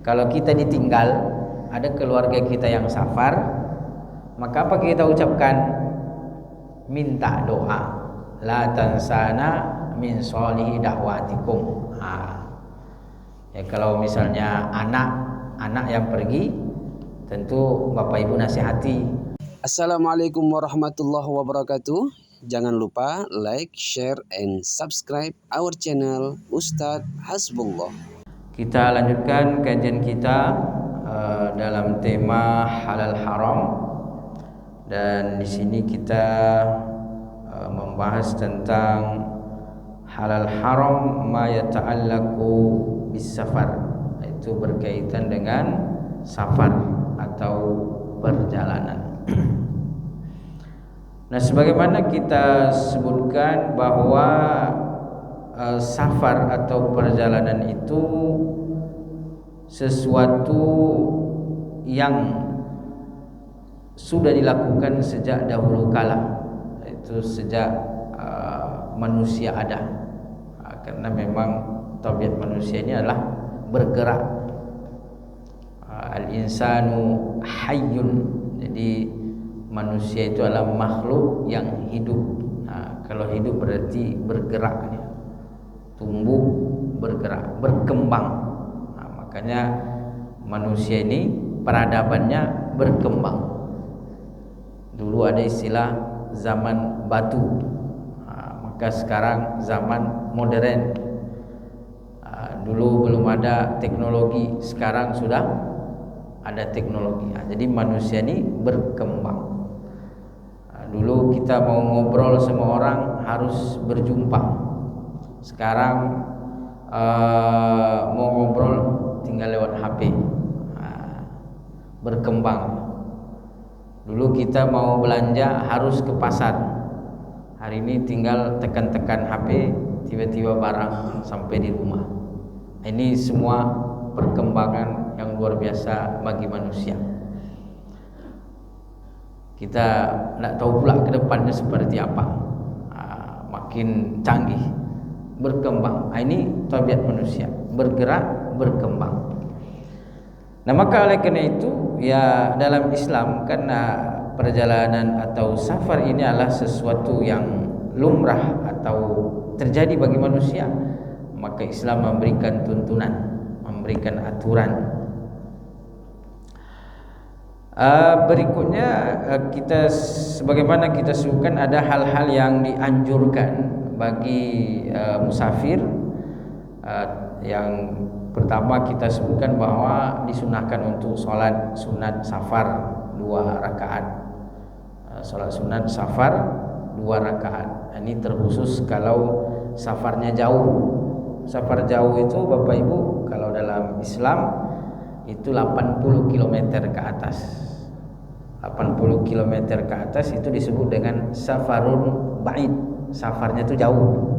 Kalau kita ditinggal, ada keluarga kita yang safar, maka apa kita ucapkan? Minta doa. La tansana min sholihi da'watikum. Ya, kalau misalnya anak yang pergi, tentu Bapak Ibu nasihati. Assalamualaikum warahmatullahi wabarakatuh. Jangan lupa like, share, and subscribe our channel Ustadz Hasbullah. Kita lanjutkan kajian kita dalam tema halal haram, dan di sini kita membahas tentang halal haram ma yata'allaqu bis safar, itu berkaitan dengan safar atau perjalanan. Nah, sebagaimana kita sebutkan bahwa safar atau perjalanan itu sesuatu yang sudah dilakukan sejak dahulu kala, itu sejak manusia ada, karena memang tabiat manusia ini adalah bergerak. Al-insanu hayyun, jadi manusia itu adalah makhluk yang hidup. Kalau hidup berarti bergerak, tumbuh, bergerak, berkembang. Makanya manusia ini peradabannya berkembang. Dulu ada istilah zaman batu, maka sekarang zaman modern. Dulu belum ada teknologi, sekarang sudah ada teknologi. Jadi manusia ini berkembang. Dulu kita mau ngobrol sama orang harus berjumpa. Sekarang mau ngobrol tinggal lewat HP. Berkembang. Dulu kita mau belanja harus ke pasar. Hari ini tinggal tekan-tekan HP, tiba-tiba barang sampai di rumah. Ini semua perkembangan yang luar biasa bagi manusia. Kita tidak tahu pula ke depannya seperti apa. Makin canggih, berkembang. Ini tabiat manusia, bergerak, berkembang. Nah, maka oleh karena itu, ya dalam Islam, karena perjalanan atau safar ini adalah sesuatu yang lumrah atau terjadi bagi manusia, maka Islam memberikan tuntunan, memberikan aturan. Berikutnya kita sebagaimana kita sebutkan, ada hal-hal yang dianjurkan bagi musafir. Yang pertama kita sebutkan bahwa disunahkan untuk sholat sunat safar 2 rakaat. Sholat sunat safar 2 rakaat. Ini terkhusus kalau safarnya jauh. Safar jauh itu Bapak Ibu, kalau dalam Islam itu 80 km ke atas. 80 km ke atas itu disebut dengan safarun ba'id. Safarnya itu jauh.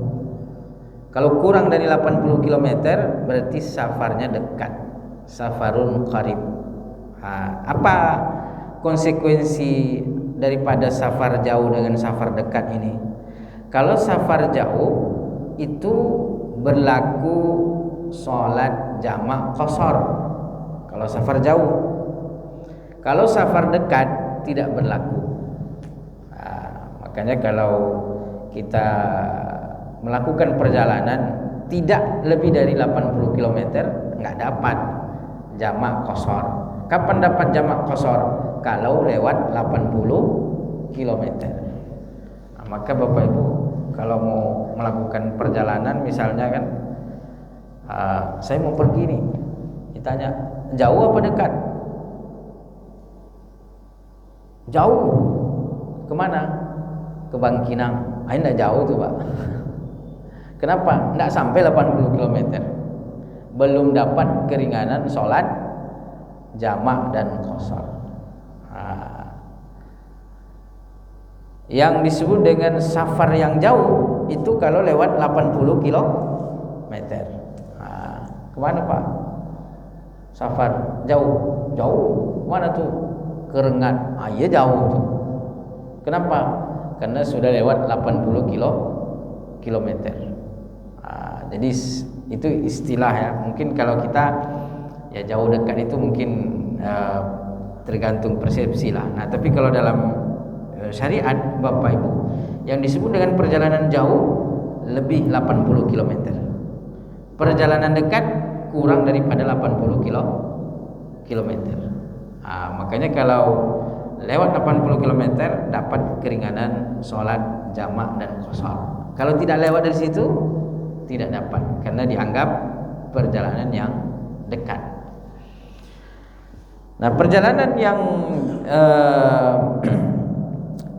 Kalau kurang dari 80 km berarti safarnya dekat. Safarun qarib. Apa konsekuensi daripada safar jauh dengan safar dekat ini? Kalau safar jauh itu berlaku sholat jamak qashar. Kalau safar jauh. Kalau safar dekat tidak berlaku. Makanya kalau kita melakukan perjalanan tidak lebih dari 80 km enggak dapat jamak qashar. Kapan dapat jamak qashar? Kalau lewat 80 km. Maka Bapak Ibu kalau mau melakukan perjalanan, misalnya kan saya mau pergi nih, ditanya jauh apa dekat? Jauh. Kemana? Ke Bangkinang. Tidak jauh tuh Pak. Kenapa? Tidak sampai 80 km. Belum dapat keringanan sholat jamak dan qashar. Yang disebut dengan safar yang jauh itu kalau lewat 80 km. Kemana Pak? Safar jauh. Jauh. Mana tuh? Kerengat. Iya jauh tuh. Kenapa? Karena sudah lewat 80 km. Jadi itu istilah ya. Mungkin kalau kita Ya jauh dekat itu mungkin tergantung persepsi lah. Nah tapi kalau dalam syariat Bapak Ibu, yang disebut dengan perjalanan jauh lebih 80 km. Perjalanan dekat kurang daripada 80 km. Makanya kalau lewat 80 km dapat keringanan sholat jamak dan qashar. Kalau tidak lewat dari situ tidak dapat, karena dianggap perjalanan yang dekat. Nah, perjalanan yang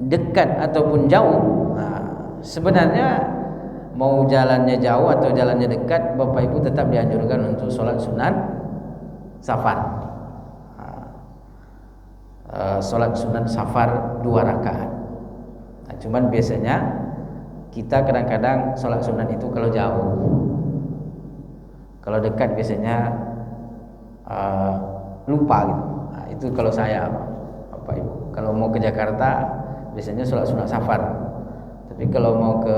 dekat ataupun jauh, sebenarnya mau jalannya jauh atau jalannya dekat, Bapak Ibu tetap dianjurkan untuk sholat sunat safar. Sholat sunat safar 2 rakaat. Nah, cuman biasanya kita kadang-kadang sholat sunat itu kalau jauh, kalau dekat biasanya lupa gitu. Nah, itu kalau saya Bapak Ibu, kalau mau ke Jakarta biasanya sholat sunat safar, tapi kalau mau ke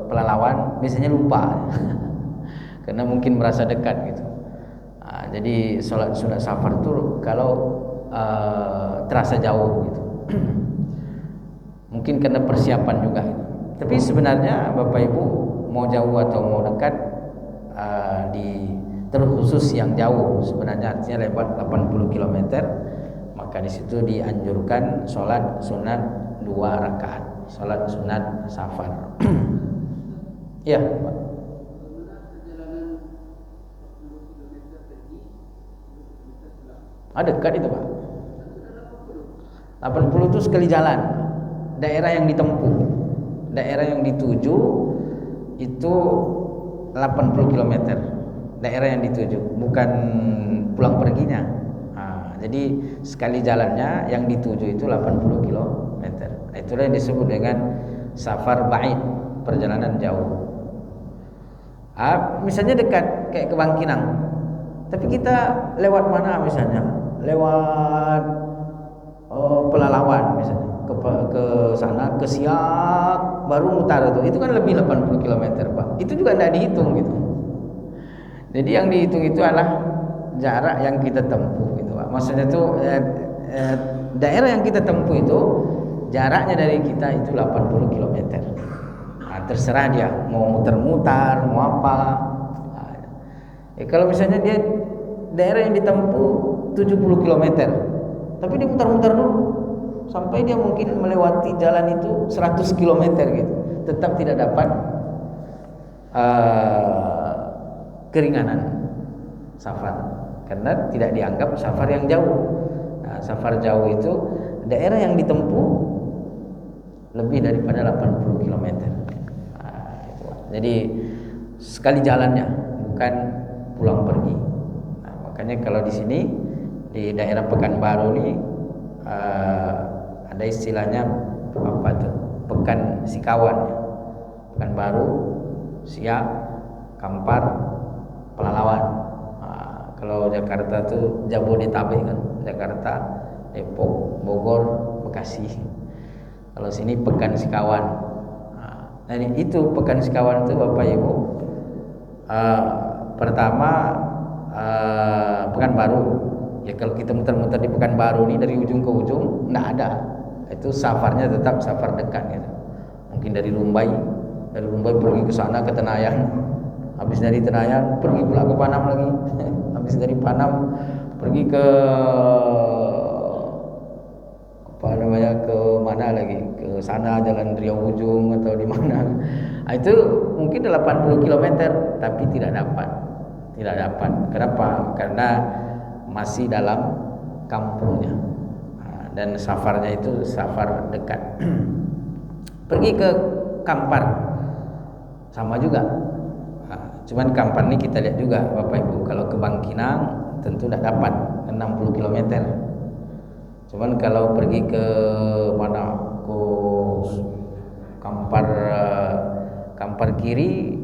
Pelalawan biasanya lupa karena mungkin merasa dekat gitu. Jadi sholat sunat safar itu kalau terasa jauh gitu. Mungkin karena persiapan juga gitu. Tapi sebenarnya Bapak Ibu mau jauh atau mau dekat, terkhusus yang jauh sebenarnya artinya lewat 80 km, maka di situ dianjurkan sholat sunat 2 rakaat, sholat sunat safar. Ya, Pak. Dekat itu Pak. 80 itu sekali jalan. Daerah yang ditempuh, daerah yang dituju itu 80 km. Daerah yang dituju, bukan pulang perginya. Jadi sekali jalannya yang dituju itu 80 km. Itulah yang disebut dengan safar ba'id, perjalanan jauh. Misalnya dekat kayak ke Bangkinang, tapi kita lewat mana misalnya? Lewat Pelalawan misalnya, ke sana, ke Siak, baru mutar itu kan lebih 80 km Pak. Itu juga tidak dihitung gitu. Jadi yang dihitung itu adalah jarak yang kita tempuh gitu Pak. Maksudnya itu daerah yang kita tempuh itu jaraknya dari kita itu 80 km. Terserah dia mau muter-mutar, mau apa. Kalau misalnya dia daerah yang ditempuh 70 km, tapi dia muter-muter dulu sampai dia mungkin melewati jalan itu 100 km gitu, tetap tidak dapat keringanan safar, karena tidak dianggap safar yang jauh. Nah, safar jauh itu daerah yang ditempuh lebih daripada 80 km. Jadi sekali jalannya, bukan pulang pergi. Nah, makanya kalau di sini di daerah Pekanbaru ini ada istilahnya apa tuh? Pekan Sikawan. Pekanbaru, Siak, Kampar, Pelalawan. Kalau Jakarta tuh Jabodetabek kan, Jakarta, Depok, Bogor, Bekasi. Kalau sini Pekan Sikawan. Nah itu Pekan Sikawan itu Bapak Ibu, pertama Pekanbaru. Ya kalau kita muter-muter di Pekanbaru ini dari ujung ke ujung nggak ada, itu safarnya tetap safar dekat gitu. Mungkin dari Lumbai pergi ke sana ke Tenayan, habis dari Tenayan pergi pula ke Panam lagi, habis dari Panam pergi ke ke mana lagi, ke sana Jalan Riau Ujung atau di mana. Itu mungkin 80 km tapi tidak dapat. Kenapa? Karena masih dalam kampungnya. Dan safarnya itu safar dekat. Pergi ke Kampar sama juga. Cuman Kampar ini kita lihat juga Bapak Ibu, kalau ke Bangkinang tentu tidak dapat 60 km. Cuman kalau pergi ke mana, ke Kampar kiri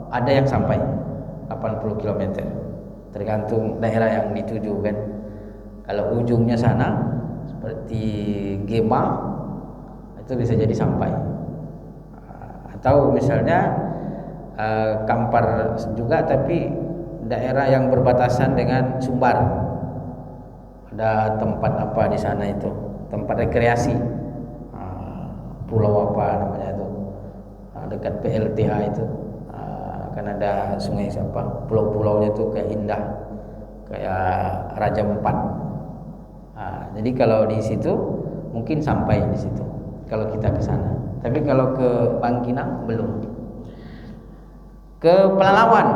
ada yang sampai 80 km, tergantung daerah yang dituju kan. Kalau ujungnya sana seperti Gema itu bisa jadi sampai, atau misalnya Kampar juga, tapi daerah yang berbatasan dengan Sumbar. Ada tempat apa di sana itu, tempat rekreasi, pulau apa namanya itu, dekat PLTH itu. Kan ada sungai siapa, pulau-pulaunya itu kayak indah, kayak Raja Empat. Jadi kalau di situ mungkin sampai di situ kalau kita ke sana. Tapi kalau ke Bangkinang belum. Ke Pelalawan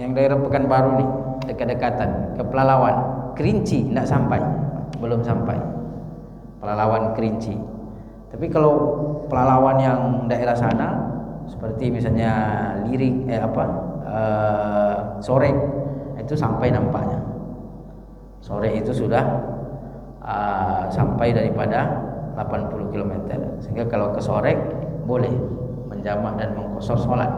yang daerah Pekanbaru nih, dekat-dekatan. Ke Pelalawan, Kerinci tidak sampai, belum sampai. Pelalawan Kerinci. Tapi kalau Pelalawan yang daerah sana seperti misalnya Lirik Sore itu sampai nampaknya. Sore itu sudah sampai daripada 80 km. Sehingga kalau ke Sorek boleh menjamak dan mengqashar sholat.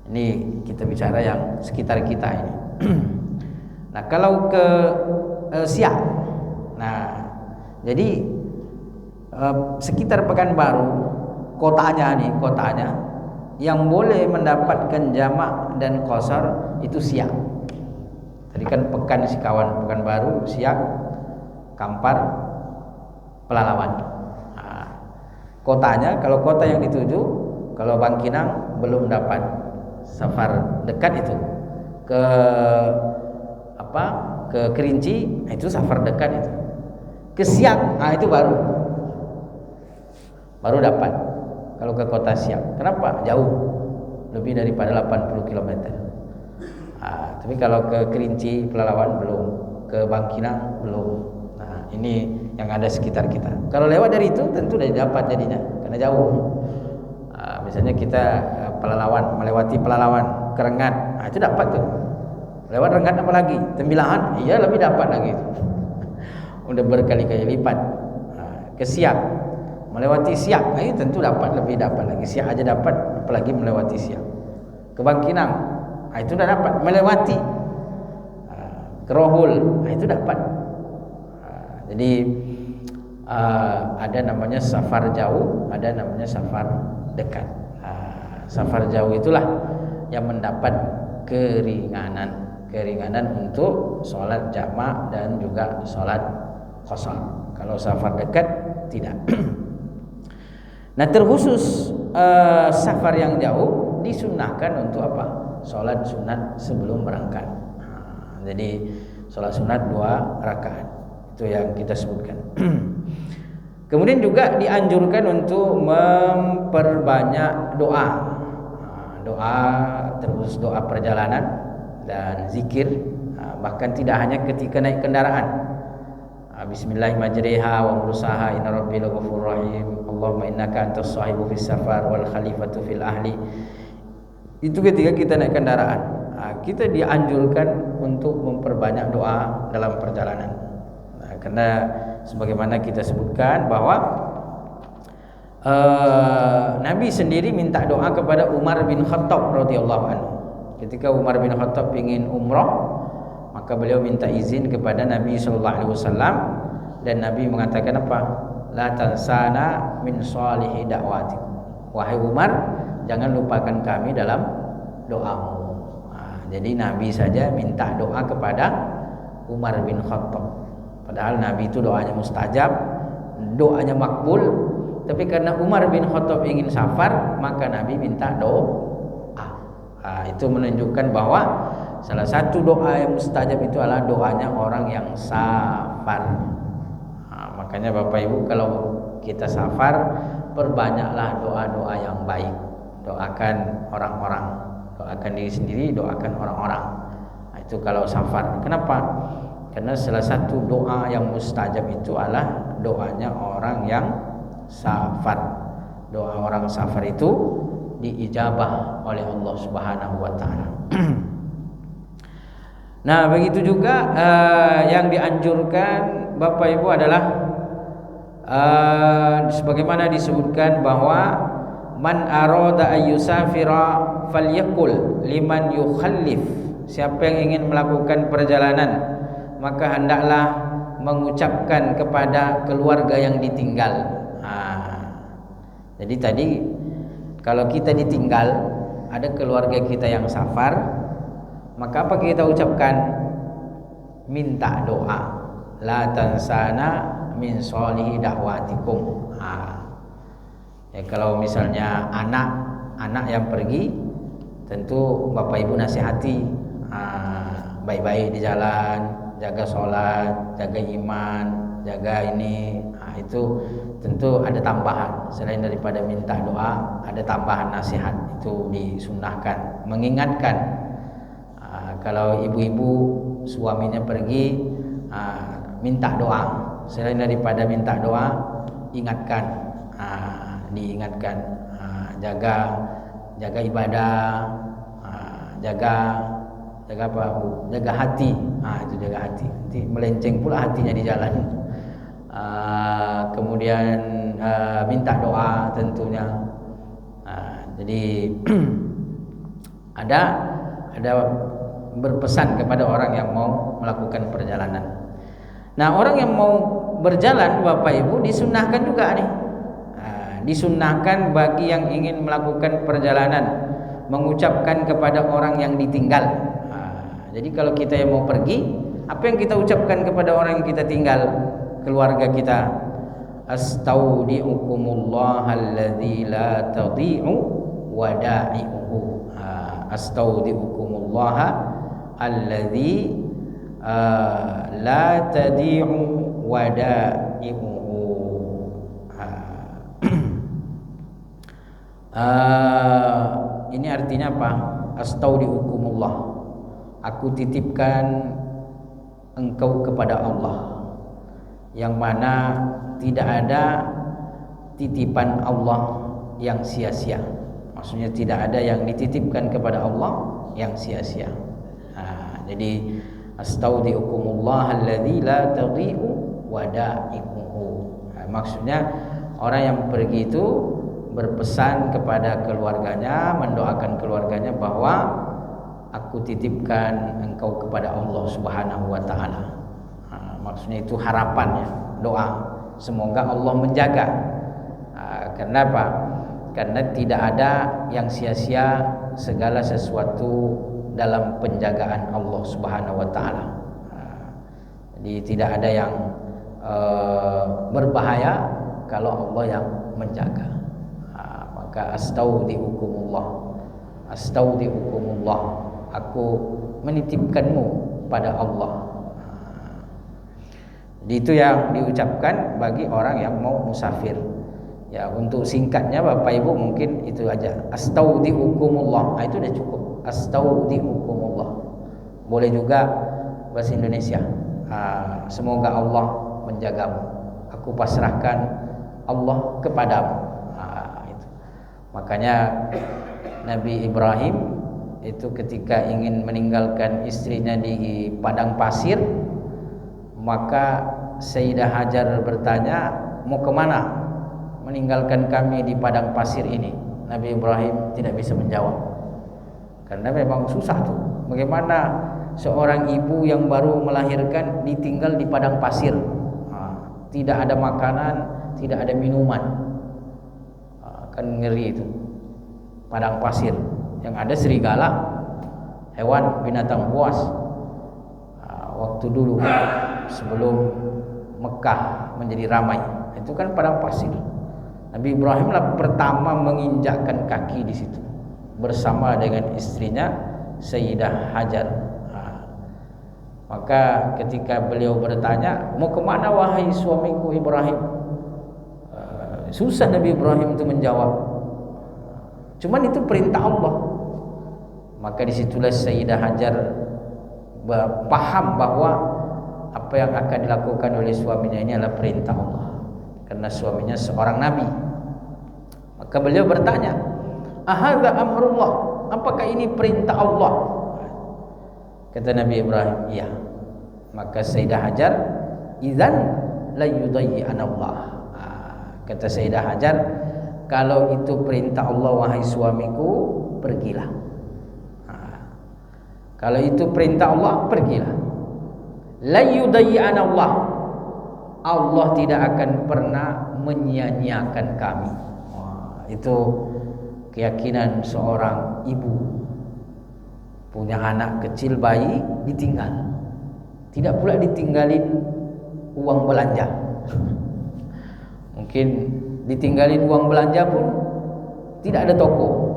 Ini kita bicara yang sekitar kita ini. Nah, kalau ke Siak, nah jadi sekitar Pekanbaru kotanya yang boleh mendapatkan jamak dan qashar itu Siak. Tadi kan Pekan Sikawan, Pekanbaru, Siak, Kampar, Pelalawan. Kotanya, kalau kota yang dituju, kalau Bangkinang belum dapat safar dekat itu. Ke Kerinci itu safar dekat itu. Ke Siak, itu baru dapat. Kalau ke kota Siak, kenapa? Jauh, lebih daripada 80 km. Tapi kalau ke Kerinci, Pelalawan belum, ke Bangkinang belum. Nah, ini yang ada sekitar kita. Kalau lewat dari itu tentu sudah dapat jadinya, karena jauh. Misalnya kita Pelalawan, melewati Pelalawan ke Rengat, itu dapat tuh. Lewat Rengat apa lagi? Tembilahan, iya lebih dapat lagi. Udah berkali-kali lipat. Ke Siak, melewati Siak, ini tentu lebih dapat lagi. Siak aja dapat, apalagi melewati Siak. Ke Bangkinang, itu sudah dapat melewati. Ke Rohul, itu dapat. Jadi ada namanya safar jauh, ada namanya safar dekat. Safar jauh itulah yang mendapat keringanan untuk sholat jamak dan juga sholat qashar. Kalau safar dekat tidak. Nah, terkhusus safar yang jauh disunnahkan untuk apa? Sholat sunat sebelum berangkat. Jadi sholat sunat 2 rakaat. Itu yang kita sebutkan. Kemudian juga dianjurkan untuk memperbanyak doa. Terus doa perjalanan dan zikir, bahkan tidak hanya ketika naik kendaraan. Bismillahirrahmanirrahim wa mursaha inna rabbil ghafurur rahim Allahumma innaka antas sahibu fis safar wal khalifatu fil ahli. Itu ketika kita naik kendaraan. Kita dianjurkan untuk memperbanyak doa dalam perjalanan. Karena sebagaimana kita sebutkan bahwa Nabi sendiri minta doa kepada Umar bin Khattab radhiyallahu anhu. Ketika Umar bin Khattab ingin umrah, maka beliau minta izin kepada Nabi sallallahu alaihi wasallam, dan Nabi mengatakan apa? La tansana min shalihi da'watik. Wahai Umar, jangan lupakan kami dalam doamu. Jadi Nabi saja minta doa kepada Umar bin Khattab. Padahal Nabi itu doanya mustajab, doanya makbul, tapi karena Umar bin Khattab ingin safar, maka Nabi minta doa. Itu menunjukkan bahwa salah satu doa yang mustajab itu adalah doanya orang yang safar. Makanya Bapak Ibu, kalau kita safar, perbanyaklah doa-doa yang baik. Doakan orang-orang, doakan diri sendiri, doakan orang-orang. Itu kalau safar. Kenapa? Karena salah satu doa yang mustajab itu adalah doanya orang yang safar. Doa orang safar itu diijabah oleh Allah Subhanahu wa taala. Nah, begitu juga yang dianjurkan Bapak Ibu adalah sebagaimana disebutkan bahwa man arada ayyusafira falyaqul liman yukhallif. Siapa yang ingin melakukan perjalanan, maka hendaklah mengucapkan kepada keluarga yang ditinggal. Jadi tadi Kalau kita ditinggal, ada keluarga kita yang safar, maka apa kita ucapkan? Minta doa. La tansana min sholihi da'watikum. Ya, kalau misalnya anak yang pergi, tentu bapak ibu nasihati, baik-baik di jalan, jaga sholat, jaga iman, jaga ini. Itu tentu ada tambahan, selain daripada minta doa, ada tambahan nasihat, itu disunnahkan, mengingatkan. Kalau ibu-ibu suaminya pergi, minta doa, selain daripada minta doa, ingatkan, diingatkan, jaga ibadah, jaga apa Bu? Jaga hati. Itu jaga hati. Nanti melenceng pula hatinya di jalan. Kemudian minta doa tentunya. Jadi ada berpesan kepada orang yang mau melakukan perjalanan. Nah, orang yang mau berjalan, Bapak Ibu, disunnahkan juga nih. Disunnahkan bagi yang ingin melakukan perjalanan mengucapkan kepada orang yang ditinggal. Jadi kalau kita yang mau pergi, apa yang kita ucapkan kepada orang yang kita tinggal, keluarga kita? Astaudiukumullah alladzi la tadhi'u wada'i'uhu. Astaudiukumullah alladzi la tadhi'u wada'i'uhu. Ini artinya apa? Astaudiukumullah, aku titipkan engkau kepada Allah, yang mana tidak ada titipan Allah yang sia-sia. Maksudnya tidak ada yang dititipkan kepada Allah yang sia-sia. Jadi astaudiukumullah alladzi la tadhi'u wada'i'uhu. Maksudnya orang yang pergi itu berpesan kepada keluarganya, mendoakan keluarganya bahwa aku titipkan engkau kepada Allah Subhanahu wa taala. Maksudnya itu harapannya, doa semoga Allah menjaga. Kenapa? Karena tidak ada yang sia-sia, segala sesuatu dalam penjagaan Allah Subhanahu wa taala. Jadi tidak ada yang berbahaya kalau Allah yang menjaga. Maka astaudiukumullah, aku menitipkanmu pada Allah. Itu yang diucapkan bagi orang yang mau musafir. Ya, untuk singkatnya Bapak Ibu mungkin itu aja. Astaudiukumullah, itu udah cukup. Astaudiukumullah. Boleh juga bahasa Indonesia. Semoga Allah menjagamu. Aku pasrahkan Allah kepadamu. Itu. Makanya Nabi Ibrahim itu ketika ingin meninggalkan istrinya di padang pasir, maka Sayyidah Hajar bertanya, mau kemana meninggalkan kami di padang pasir ini? Nabi Ibrahim tidak bisa menjawab, karena memang susah tuh. Bagaimana seorang ibu yang baru melahirkan ditinggal di padang pasir, tidak ada makanan, tidak ada minuman, kan ngeri itu. Padang pasir yang ada serigala, hewan binatang buas. Waktu dulu sebelum Mekah menjadi ramai, itu kan padang pasir. Nabi Ibrahim lah pertama menginjakkan kaki di situ bersama dengan istrinya Sayyidah Hajar. Maka ketika beliau bertanya, mau kemana wahai suamiku Ibrahim? Susah Nabi Ibrahim itu menjawab. Cuman itu perintah Allah. Maka disitulah Sayyidah Hajar paham bahwa apa yang akan dilakukan oleh suaminya ini adalah perintah Allah, karena suaminya seorang nabi. Maka beliau bertanya, ahadza amrullah, apakah ini perintah Allah? Kata Nabi Ibrahim, iya. Maka Sayyidah Hajar, idzan la yudayyi'ana Allah. Kata Sayyidah Hajar, kalau itu perintah Allah wahai suamiku, pergilah. Kalau itu perintah Allah, pergilah. La yudayyi'ana Allah, Allah tidak akan pernah menyia-nyiakan kami. Itu keyakinan seorang ibu punya anak kecil bayi ditinggal. Tidak pula ditinggalin uang belanja. Mungkin ditinggalin uang belanja pun tidak ada toko.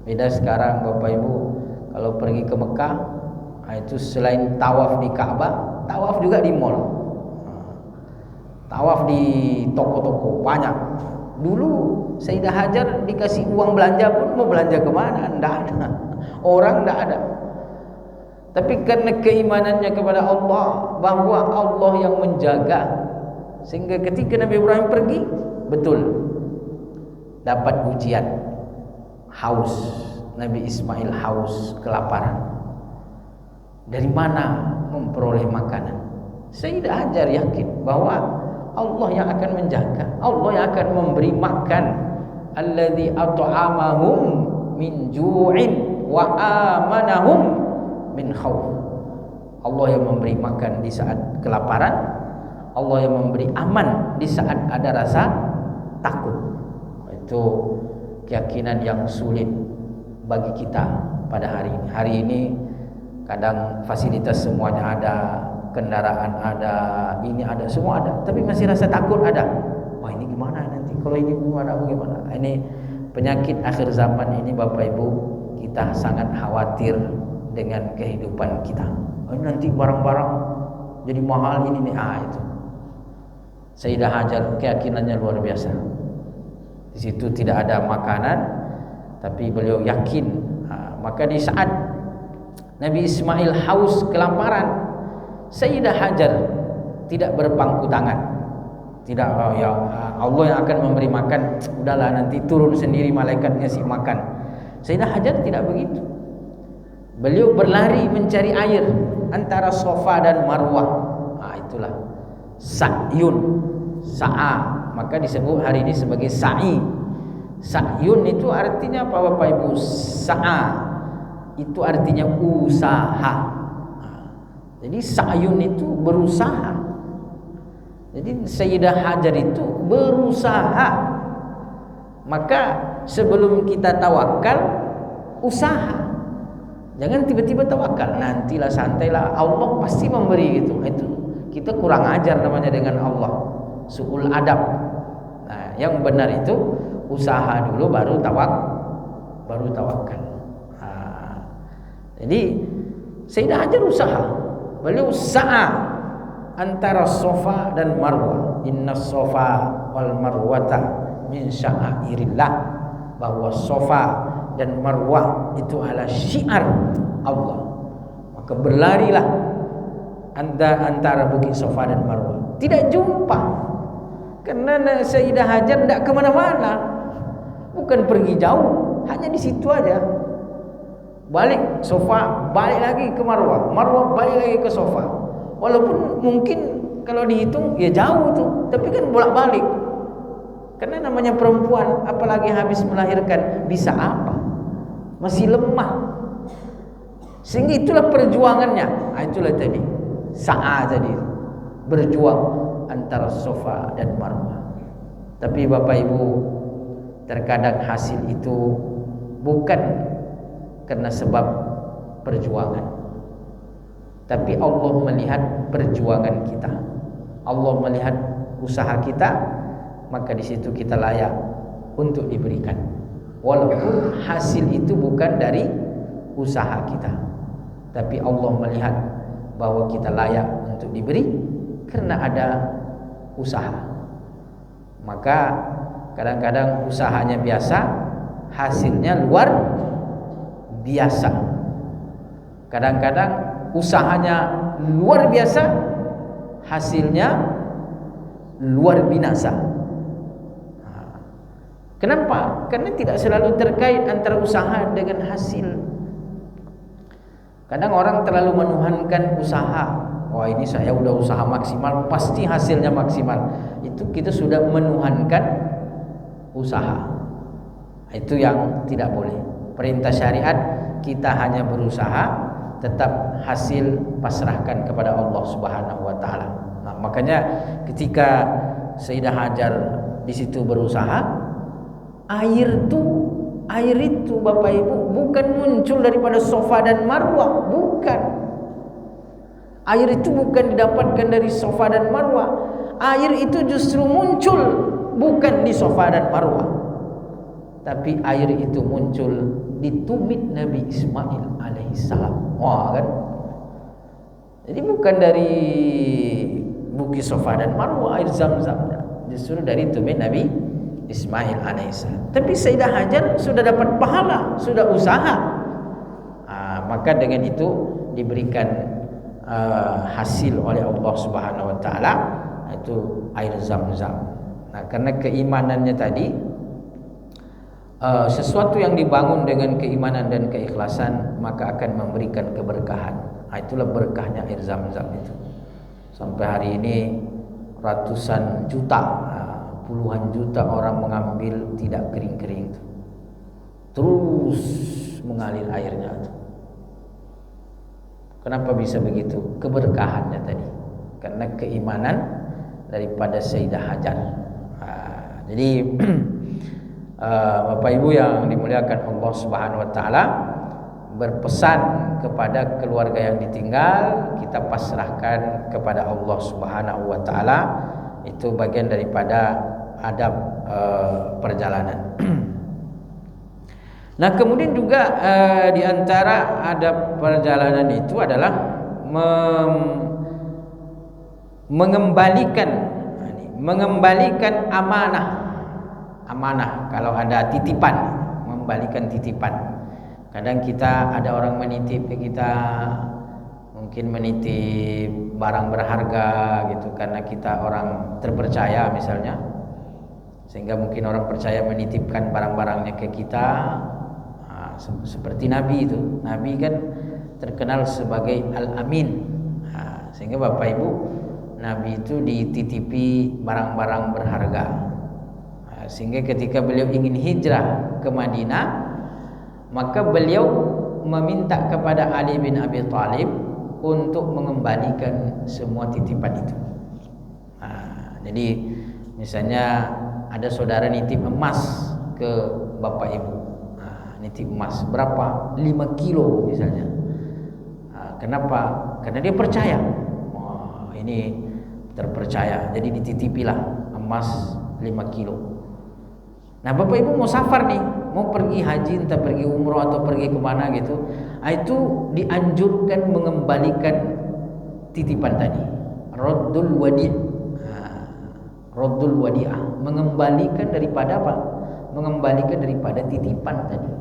Beda sekarang Bapak Ibu, kalau pergi ke Mekah, itu selain tawaf di Ka'bah, tawaf juga di mall. Tawaf di toko-toko banyak. Dulu Sayyidah Hajar dikasih uang belanja pun mau belanja kemana? Tidak ada. Orang tidak ada. Tapi karena keimanannya kepada Allah, bahwa Allah yang menjaga, sehingga ketika Nabi Ibrahim pergi, betul dapat ujian, haus. Nabi Ismail haus, kelaparan. Dari mana memperoleh makanan? Sayyidah Hajar yakin bahwa Allah yang akan menjaga, Allah yang akan memberi makan. Alladzi at'amahum min ju'in wa amanahum min khauf. Allah yang memberi makan di saat kelaparan, Allah yang memberi aman di saat ada rasa takut. Itu keyakinan yang sulit bagi kita pada hari ini. Hari ini kadang fasilitas semuanya ada, kendaraan ada, ini ada, semua ada, tapi masih rasa takut ada. Wah, ini gimana nanti? Kalau ini gimana? Bagaimana? Ini penyakit akhir zaman ini, Bapak Ibu, kita sangat khawatir dengan kehidupan kita. Oh, nanti barang-barang jadi mahal ini nih. Itu. Sayyidah Hajar keyakinannya luar biasa. Di situ tidak ada makanan, tapi beliau yakin. Maka di saat Nabi Ismail haus kelaparan, Sayyidah Hajar tidak berpangku tangan. Tidak, oh ya Allah yang akan memberi makan, udahlah nanti turun sendiri malaikat ngasih makan. Sayyidah Hajar tidak begitu. Beliau berlari mencari air antara Safa dan Marwah. Itulah sa'yun, sa'a. Maka disebut hari ini sebagai sa'i. Sa'yun itu artinya apa Bapak Ibu? Sa'a itu artinya usaha. Jadi sa'yun itu berusaha. Jadi Sayyidah Hajar itu berusaha. Maka sebelum kita tawakal, usaha. Jangan tiba-tiba tawakal, nantilah santailah, Allah pasti memberi gitu. Itu kita kurang ajar namanya dengan Allah. Su'ul adab. Nah, yang benar itu usaha dulu baru tawakal. Jadi Sayyidah Hajar usaha. Beliau sa'a antara Safa dan Marwah. Inna Safa wal Marwata min sya'airillah. Bahwa Safa dan Marwah itu adalah syiar Allah. Maka berlarilah antara bukit Safa dan Marwah. Tidak jumpa. Karena Sayyidah Hajar tidak kemana-mana. Bukan pergi jauh, hanya di situ aja. Balik Safa, balik lagi ke Marwah, Marwah balik lagi ke Safa. Walaupun mungkin kalau dihitung ya jauh tuh, tapi kan bolak-balik. Karena namanya perempuan, apalagi habis melahirkan, bisa apa? Masih lemah. Sehingga itulah perjuangannya. Itulah tadi sa'a tadi, berjuang antara Safa dan Marwah. Tapi Bapak Ibu, terkadang hasil itu bukan karena sebab perjuangan, tapi Allah melihat perjuangan kita, Allah melihat usaha kita, maka di situ kita layak untuk diberikan. Walaupun hasil itu bukan dari usaha kita, tapi Allah melihat bahwa kita layak untuk diberi karena ada usaha. Maka kadang-kadang usahanya biasa, hasilnya luar biasa. Kadang-kadang usahanya luar biasa, hasilnya luar binasa. Kenapa? Karena tidak selalu terkait antara usaha dengan hasil. Kadang orang terlalu menuhankan usaha. Wah, ini saya udah usaha maksimal, pasti hasilnya maksimal. Itu kita sudah menuhankan usaha. Itu yang tidak boleh. Perintah syariat, kita hanya berusaha, tetap hasil pasrahkan kepada Allah Subhanahu wa taala. Nah, makanya ketika Sayyidah Hajar di situ berusaha, Air itu Bapak Ibu bukan muncul daripada Safa dan Marwah, bukan. Air itu bukan didapatkan dari Safa dan Marwah. Air itu justru muncul bukan di Safa dan Marwah, tapi air itu muncul di tumit Nabi Ismail alaihissalam. Wah kan? Jadi bukan dari Bukit Safa dan Marwah air Zam-Zam, justru dari tumit Nabi Ismail alaihissalam. Tapi Sayyidah Hajar sudah dapat pahala, sudah usaha. Maka dengan itu diberikan hasil oleh Allah Subhanahu wa taala, itu air Zam-Zam. Nah, karena keimanannya tadi, sesuatu yang dibangun dengan keimanan dan keikhlasan maka akan memberikan keberkahan. Itulah berkahnya air Zam-Zam itu. Sampai hari ini ratusan juta, puluhan juta orang mengambil, tidak kering-kering, terus mengalir airnya. Kenapa bisa begitu? Keberkahannya tadi, karena keimanan daripada Sayyidah Hajar. Jadi Bapak Ibu yang dimuliakan Allah Subhanahu wa taala, berpesan kepada keluarga yang ditinggal, kita pasrahkan kepada Allah Subhanahu wa taala. Itu bagian daripada adab perjalanan. Nah, kemudian juga di antara adab perjalanan itu adalah mengembalikan amanah. Kalau ada titipan, mengembalikan titipan. Kadang kita ada orang menitip ke kita, mungkin menitip barang berharga gitu, karena kita orang terpercaya misalnya, sehingga mungkin orang percaya menitipkan barang-barangnya ke kita. Seperti Nabi itu, Nabi kan terkenal sebagai Al-Amin. Sehingga Bapak Ibu, Nabi itu dititipi barang-barang berharga. Sehingga ketika beliau ingin hijrah ke Madinah, maka beliau meminta kepada Ali bin Abi Thalib untuk mengembalikan semua titipan itu. Jadi misalnya ada saudara nitip emas ke Bapak Ibu, nitip emas berapa? 5 kilo misalnya. Kenapa? Karena dia percaya, ini terpercaya, jadi dititipilah emas 5 kilo. Nah, Bapak Ibu mau safar nih, mau pergi haji, entah pergi umroh atau pergi kemana gitu, itu dianjurkan mengembalikan titipan tadi. Raddul wadi'ah, mengembalikan daripada apa? Mengembalikan daripada titipan tadi.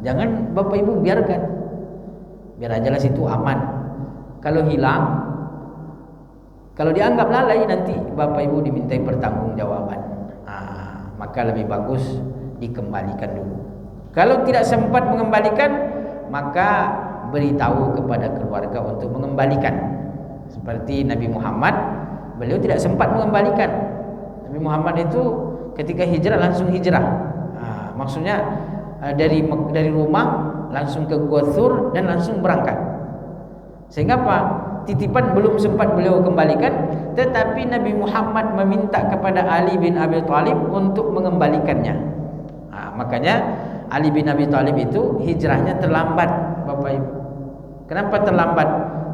Jangan Bapak Ibu biarkan, biar aja lah situ aman. Kalau hilang, kalau dianggap lalai, nanti Bapak Ibu dimintai pertanggungjawaban. Maka lebih bagus dikembalikan dulu. Kalau tidak sempat mengembalikan, maka beritahu kepada keluarga untuk mengembalikan. Seperti Nabi Muhammad, beliau tidak sempat mengembalikan. Nabi Muhammad itu ketika hijrah langsung hijrah. Maksudnya dari rumah langsung ke Gua Thur dan langsung berangkat. Sehingga apa? Titipan belum sempat beliau kembalikan, tetapi Nabi Muhammad meminta kepada Ali bin Abi Thalib untuk mengembalikannya. Makanya Ali bin Abi Thalib itu hijrahnya terlambat, Bapak Ibu. Kenapa terlambat?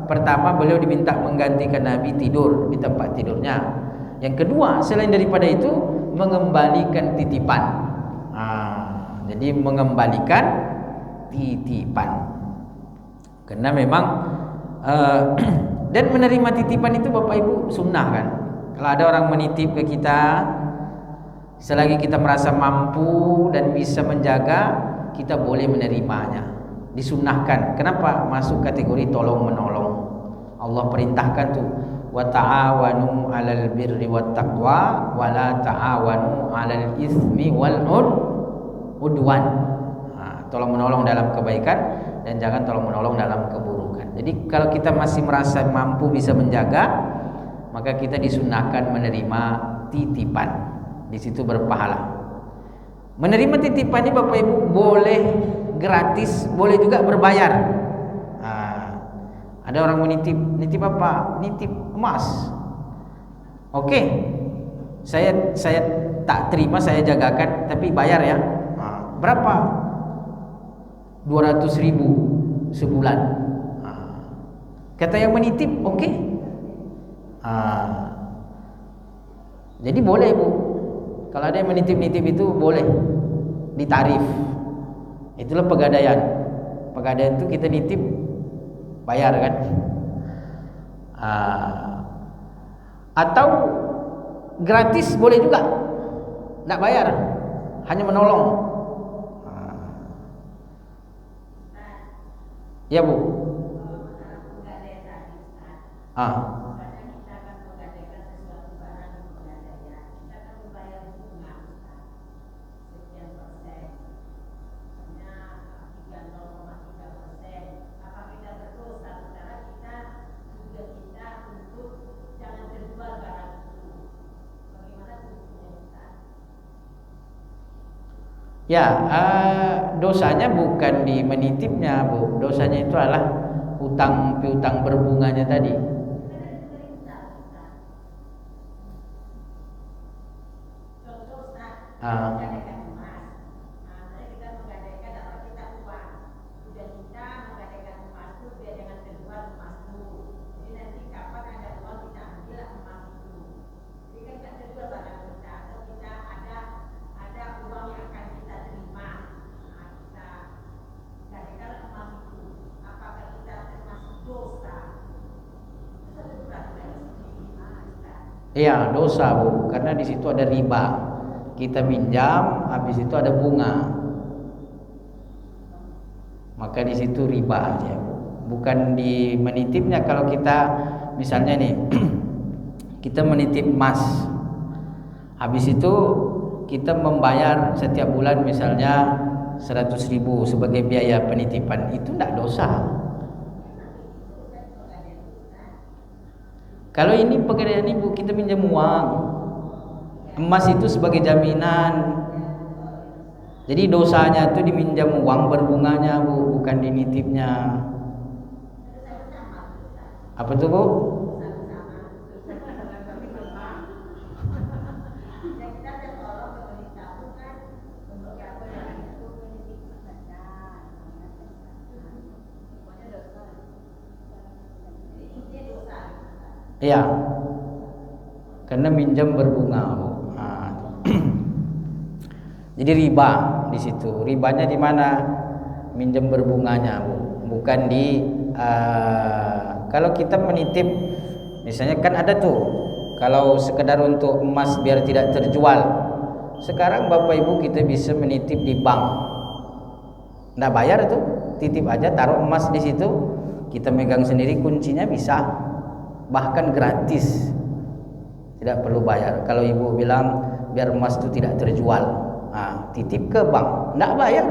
Pertama, beliau diminta menggantikan Nabi tidur di tempat tidurnya. Yang kedua, selain daripada itu, mengembalikan titipan. Jadi mengembalikan titipan. Karena memang dan menerima titipan itu Bapak Ibu sunnah kan. Kalau ada orang menitip ke kita, selagi kita merasa mampu dan bisa menjaga, kita boleh menerimanya. Disunnahkan. Kenapa? Masuk kategori tolong menolong. Allah perintahkan tuh, wa ta'awanu 'alal birri wat taqwa wa la ta'awanu 'alal itsmi wal udwan. Tolong menolong dalam kebaikan dan jangan tolong menolong dalam keburukan. Jadi kalau kita masih merasa mampu bisa menjaga, maka kita disunnahkan menerima titipan. Di situ berpahala. Menerima titipan ini Bapak Ibu boleh gratis, boleh juga berbayar. Ada orang menitip, nitip apa? Nitip emas. Oke. saya tak terima, saya jagakan, tapi bayar ya. Berapa? 200.000 sebulan. Kata yang menitip, oke. Jadi boleh Bu, kalau ada yang menitip-nitip itu boleh ditarif. Itulah pegadaian. Pegadaian itu kita nitip bayar kan. Atau gratis boleh juga, nggak bayar, hanya menolong. Ya Bu. Ya, dosanya bukan di menitipnya Bu, dosanya itu adalah utang piutang berbunganya tadi. Iya, dosa Bu, karena di situ ada riba. Kita minjam, habis itu ada bunga. Maka di situ riba aja Bu. Bukan di menitipnya. Kalau kita misalnya nih kita menitip emas, habis itu kita membayar setiap bulan misalnya 100.000 sebagai biaya penitipan, itu tidak dosa. Kalau ini pegadaian Ibu, kita minjam uang, emas itu sebagai jaminan. Jadi dosanya itu diminjam uang berbunganya Bu, bukan dinitipnya. Apa tuh Bu? Iya, karena minjam berbunga Bu. Jadi riba di situ. Ribanya di mana? Minjam berbunganya Bu, bukan di kalau kita menitip misalnya kan ada tuh, kalau sekedar untuk emas biar tidak terjual. Sekarang Bapak Ibu kita bisa menitip di bank, nggak bayar tuh, titip aja, taruh emas di situ, kita megang sendiri, kuncinya bisa, bahkan gratis, tidak perlu bayar. Kalau Ibu bilang biar emas itu tidak terjual, titip ke bank, nggak bayar.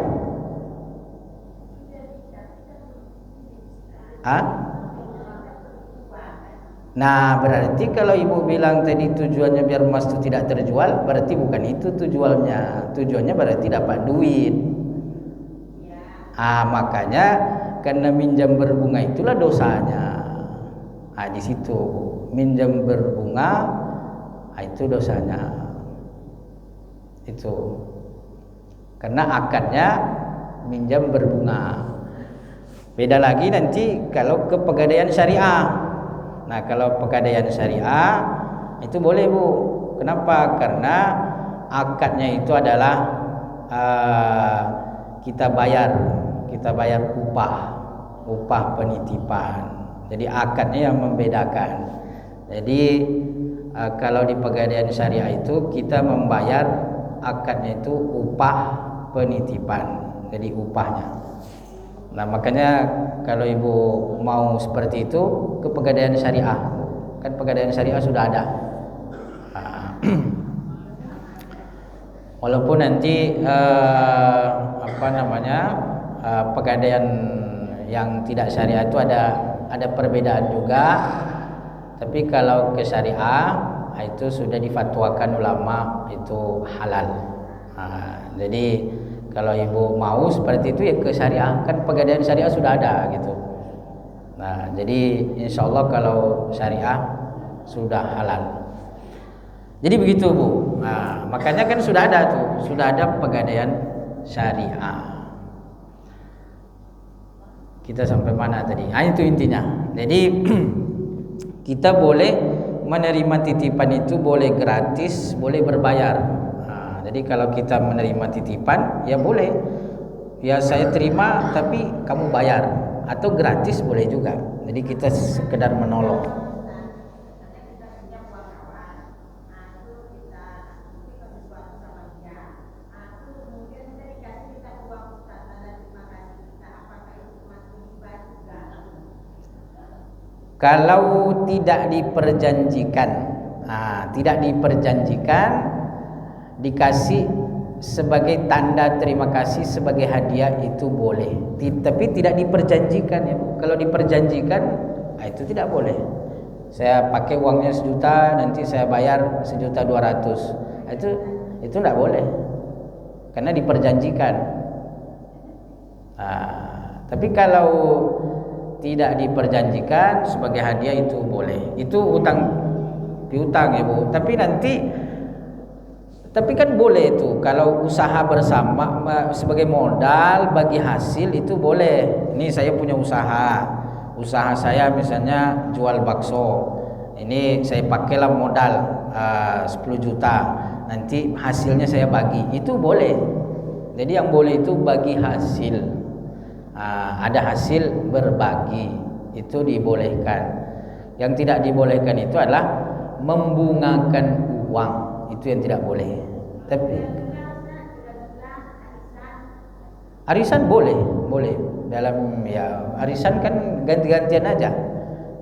Nah, berarti kalau Ibu bilang tadi tujuannya biar emas itu tidak terjual, berarti bukan itu tujuannya. Tujuannya berarti dapat duit. Makanya karena minjam berbunga itulah dosanya. Di situ minjam berbunga, itu dosanya. Itu karena akadnya minjam berbunga. Beda lagi nanti kalau ke pegadaian syariah. Nah, kalau pegadaian syariah itu boleh Bu. Kenapa? Karena akadnya itu adalah kita bayar upah penitipan. Jadi akadnya yang membedakan. Jadi kalau di pegadaian syariah itu kita membayar akadnya itu upah penitipan. Jadi upahnya. Nah, makanya kalau Ibu mau seperti itu ke pegadaian syariah. Kan pegadaian syariah sudah ada. Walaupun nanti pegadaian yang tidak syariah itu ada perbedaan juga. Tapi kalau ke syariah itu sudah difatwakan ulama itu halal. Jadi kalau Ibu mau seperti itu ya ke syariah, kan pegadaian syariah sudah ada gitu. Nah, jadi insya Allah kalau syariah sudah halal. Jadi begitu Bu. Nah, makanya kan sudah ada pegadaian syariah. Kita sampai mana tadi? Itu intinya. Jadi kita boleh menerima titipan itu, boleh gratis, boleh berbayar. Jadi kalau kita menerima titipan, ya boleh. Ya saya terima tapi kamu bayar, atau gratis boleh juga. Jadi kita sekedar menolong. Kalau tidak diperjanjikan, dikasih sebagai tanda terima kasih, sebagai hadiah, itu boleh. Tapi tidak diperjanjikan ya. Kalau diperjanjikan, itu tidak boleh. Saya pakai uangnya 1 juta, nanti saya bayar 1.200.000. Itu tidak boleh, karena diperjanjikan. Tapi kalau tidak diperjanjikan sebagai hadiah, itu boleh. Itu piutang ya Bu. Tapi kan boleh itu kalau usaha bersama sebagai modal bagi hasil, itu boleh. Ini saya punya usaha saya misalnya jual bakso. Ini saya pakailah modal 10 juta. Nanti hasilnya saya bagi. Itu boleh. Jadi yang boleh itu bagi hasil. Ada hasil berbagi, itu dibolehkan. Yang tidak dibolehkan itu adalah membungakan uang, itu yang tidak boleh. Tapi arisan boleh dalam ya, arisan kan ganti-gantian aja.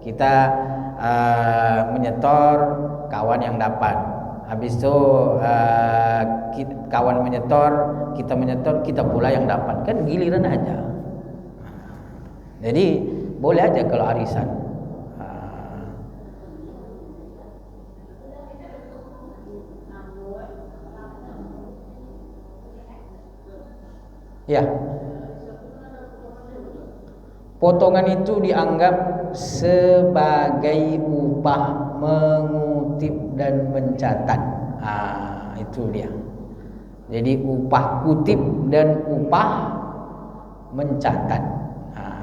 Kita menyetor, kawan yang dapat. Habis itu kawan menyetor, kita pula yang dapat. Kan giliran aja. Jadi boleh aja kalau arisan. Ya. Potongan itu dianggap sebagai upah mengutip dan mencatat. Itu dia. Jadi upah kutip dan upah mencatat.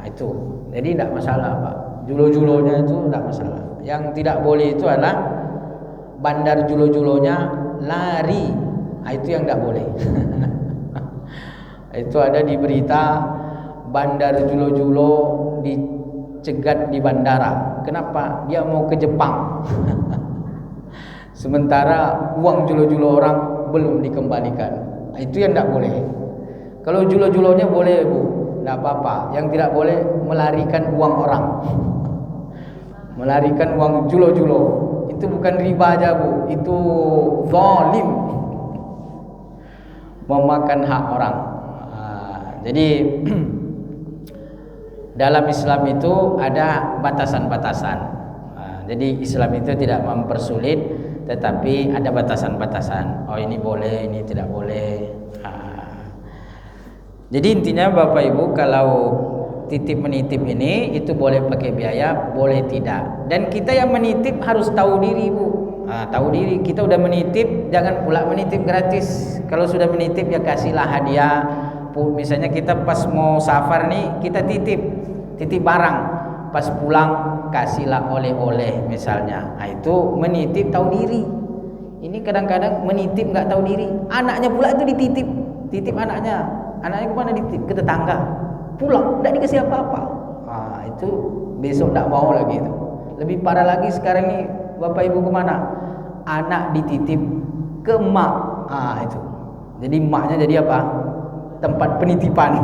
Itu. Jadi tidak masalah Pak. Julo-julonya itu tidak masalah. Yang tidak boleh itu adalah bandar julo-julonya lari. Itu yang tidak boleh. Itu ada di berita, bandar julo-julo dicegat di bandara. Kenapa? Dia mau ke Jepang. Sementara uang julo-julo orang belum dikembalikan. Itu yang tidak boleh. Kalau julo-julonya boleh Bu, tidak apa-apa. Yang tidak boleh melarikan uang orang. Melarikan uang julo-julo. Itu bukan riba aja Bu, itu zalim, memakan hak orang. Jadi dalam Islam itu ada batasan-batasan. Jadi Islam itu tidak mempersulit, tetapi ada batasan-batasan. Oh ini boleh, ini tidak boleh. Jadi intinya Bapak Ibu, kalau titip menitip ini itu boleh pakai biaya, boleh tidak. Dan kita yang menitip harus tahu diri Bu. Tahu diri, kita udah menitip, jangan pula menitip gratis. Kalau sudah menitip ya kasihlah hadiah. Misalnya kita pas mau safar nih, kita titip barang, pas pulang kasihlah oleh-oleh misalnya. Itu menitip tahu diri. Ini kadang-kadang menitip nggak tahu diri. Anaknya pula itu titip anaknya kemana? Dititip ke tetangga. Pulang nggak dikasih apa-apa. Itu besok nggak mau lagi itu. Lebih parah lagi sekarang ini Bapak Ibu kemana? Anak dititip ke emak. Itu. Jadi emaknya jadi apa? Tempat penitipan.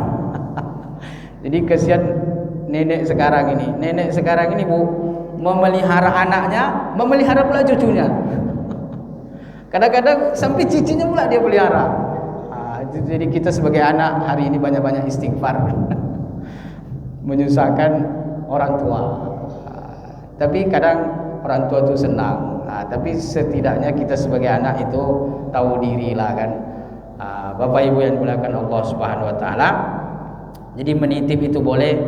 Jadi kesian nenek sekarang ini Bu, memelihara anaknya, memelihara pula cucunya. Kadang-kadang sampai cicinya pula dia pelihara. Jadi kita sebagai anak hari ini banyak-banyak istighfar. Menyusahkan orang tua. Tapi kadang orang tua itu senang. Tapi setidaknya kita sebagai anak itu tahu diri lah kan. Bapak Ibu yang dimuliakan Allah Subhanahu wa taala. Jadi menitip itu boleh,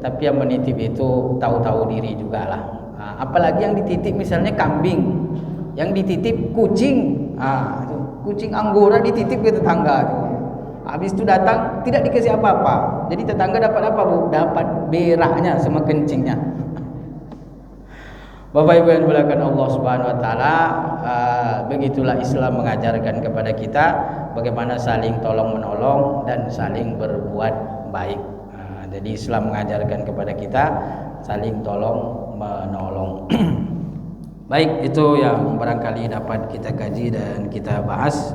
tapi yang menitip itu tahu-tahu diri jugalah. Apalagi yang dititip misalnya kambing. yang dititip kucing. Kucing Anggora dititip ke tetangga tuh. Habis itu datang tidak dikasih apa-apa. Jadi tetangga dapat apa, Bu? Dapat beraknya sama kencingnya. Bapak Ibu yang dimuliakan Allah Subhanahu wa taala, begitulah Islam mengajarkan kepada kita bagaimana saling tolong menolong dan saling berbuat baik. Jadi Islam mengajarkan kepada kita saling tolong menolong. Baik, itu yang barangkali dapat kita kaji dan kita bahas.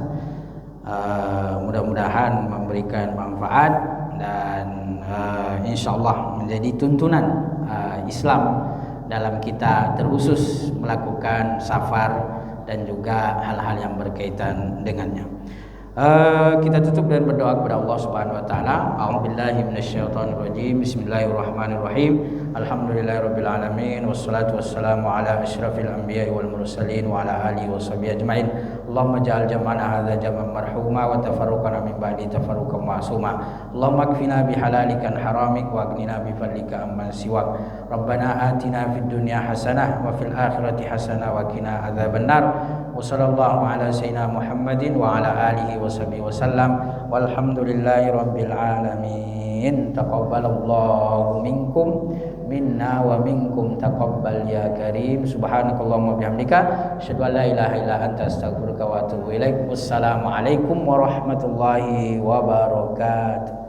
Mudah-mudahan memberikan manfaat dan insyaallah menjadi tuntunan Islam dalam kita terusus melakukan safar dan juga hal-hal yang berkaitan dengannya. Kita tutup dan berdoa kepada Allah Subhanahu wa taala. A'udzubillahi minasyaitonir rajim. Bismillahirrahmanirrahim. Alhamdulillahirabbil alamin wassalatu wassalamu ala asyrafil anbiya'i wal mursalin wa ala alihi washabihi ajmain. Allahumma ja'al jam'ana hadza jam'an marhuma wa tafarruqana min ba'di tafarruqan ma'suma. Allahumma kfina bihalalikan haramik wa aghnina bi fadlika amman siwak. Rabbana atina fid dunya hasanah wa fil akhirati hasanah wa qina adzabannar. Wa sallallahu ala sayyidina Muhammadin wa ala alihi washabihi wasallam. Walhamdulillahi rabbil alamin. Taqabbalallahu minkum minna wa minkum taqabbal ya karim. Subhanakallahumma bihamdika asyhadu an la ilaha illa anta astaghfiruka wa atubu ilaik. Wassalamu alaikum warahmatullahi wabarakatuh.